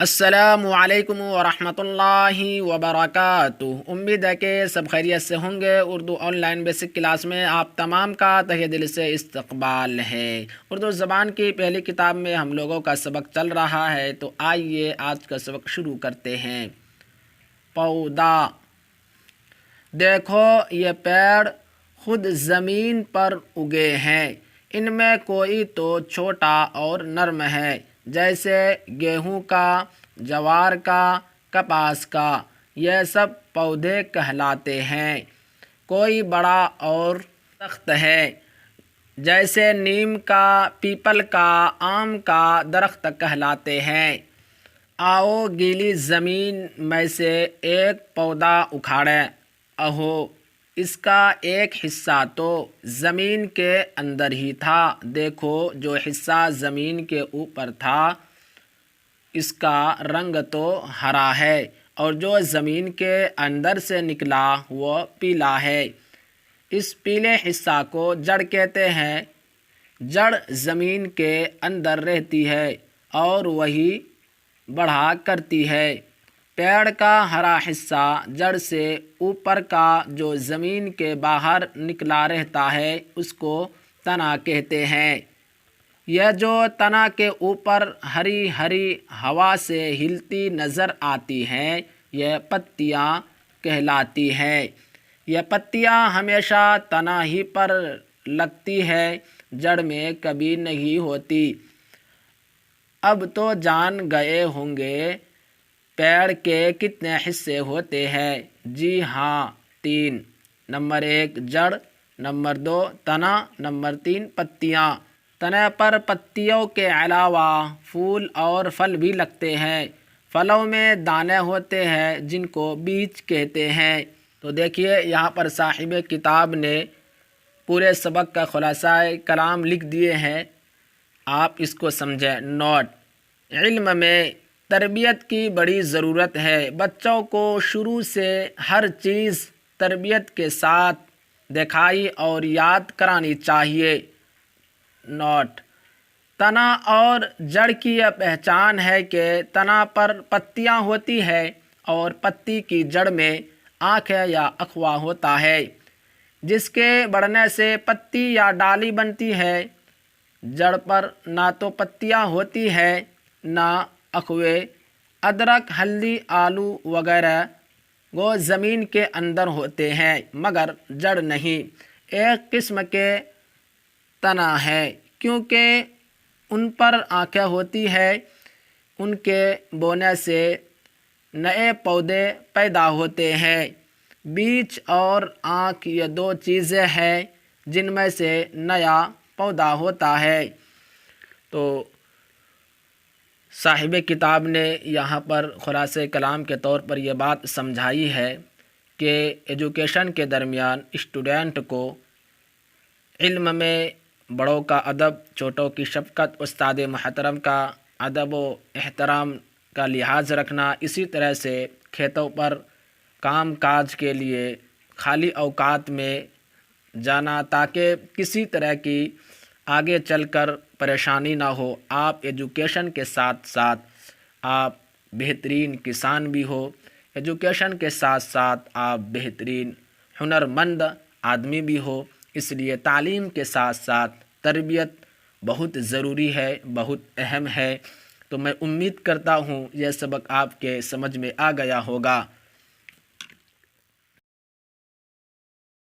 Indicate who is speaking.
Speaker 1: السلام علیکم ورحمۃ اللہ وبرکاتہ۔ امید ہے کہ سب خیریت سے ہوں گے۔ Urdu on line basic class میں آپ تمام کا تہہ دل سے استقبال ہے۔ اردو زبان کی پہلی کتاب میں ہم لوگوں کا سبق چل رہا ہے، تو آئیے آج کا سبق شروع کرتے ہیں۔ پودا۔ دیکھو یہ پیڑ خود زمین پر اگے ہیں، ان میں کوئی تو چھوٹا اور نرم ہے، جیسے گیہوں کا، جوار کا، کپاس کا۔ یہ سب پودے کہلاتے ہیں۔ کوئی بڑا اور سخت ہے، جیسے نیم کا، پیپل کا، آم کا درخت کہلاتے ہیں۔ آؤ گیلی زمین میں سے ایک پودا اکھاڑیں۔ اہو، اس کا ایک حصہ تو زمین کے اندر ہی تھا۔ دیکھو جو حصہ زمین کے اوپر تھا اس کا رنگ تو ہرا ہے، اور جو زمین کے اندر سے نکلا وہ پیلا ہے۔ اس پیلے حصہ کو جڑ کہتے ہیں۔ جڑ زمین کے اندر رہتی ہے اور وہی بڑھا کرتی ہے۔ پیڑ کا ہرا حصہ جڑ سے اوپر کا جو زمین کے باہر نکلا رہتا ہے اس کو تنا کہتے ہیں۔ یہ جو تنا کے اوپر ہری ہری ہوا سے ہلتی نظر آتی ہیں یہ پتیاں کہلاتی ہیں۔ یہ پتیاں ہمیشہ تنا ہی پر لگتی ہے، جڑ میں کبھی نہیں ہوتی۔ اب تو جان گئے ہوں گے پیڑ کے کتنے حصے ہوتے ہیں؟ جی ہاں، 3۔ نمبر 1 جڑ، نمبر 2 تنا، نمبر 3 پتیاں۔ تنے پر پتیوں کے علاوہ پھول اور پھل بھی لگتے ہیں۔ پھلوں میں دانے ہوتے ہیں جن کو بیج کہتے ہیں۔ تو دیکھیے یہاں پر صاحب کتاب نے پورے سبق کا خلاصہ کلام لکھ دیے ہیں، آپ اس کو سمجھیں۔ نوٹ: علم میں تربیت کی بڑی ضرورت ہے۔ بچوں کو شروع سے ہر چیز تربیت کے ساتھ دکھائی اور یاد کرانی چاہیے۔ نوٹ: تنا اور جڑ کی یہ پہچان ہے کہ تنا پر پتیاں ہوتی ہے اور پتی کی جڑ میں آنکھیں یا اخوا ہوتا ہے، جس کے بڑھنے سے پتی یا ڈالی بنتی ہے۔ جڑ پر نہ تو پتیاں ہوتی ہے نہ اخوے۔ ادرک، ہلدی، آلو وغیرہ وہ زمین کے اندر ہوتے ہیں مگر جڑ نہیں۔ ایک قسم کے تنا ہے کیونکہ ان پر آنکھیں ہوتی ہے، ان کے بونے سے نئے پودے پیدا ہوتے ہیں۔ بیج اور آنکھ یہ 2 چیزیں ہیں جن میں سے نیا پودا ہوتا ہے۔ تو صاحب کتاب نے یہاں پر خلاصہ کلام کے طور پر یہ بات سمجھائی ہے کہ ایجوکیشن کے درمیان اسٹوڈنٹ کو علم میں بڑوں کا ادب، چھوٹوں کی شفقت، استاد محترم کا ادب و احترام کا لحاظ رکھنا، اسی طرح سے کھیتوں پر کام کاج کے لیے خالی اوقات میں جانا تاکہ کسی طرح کی آگے چل کر پریشانی نہ ہو۔ آپ ایجوکیشن کے ساتھ ساتھ آپ بہترین کسان بھی ہو، ایجوکیشن کے ساتھ ساتھ آپ بہترین ہنرمند آدمی بھی ہو۔ اس لیے تعلیم کے ساتھ ساتھ تربیت بہت ضروری ہے، بہت اہم ہے۔ تو میں امید کرتا ہوں یہ سبق آپ کے سمجھ میں آ گیا ہوگا۔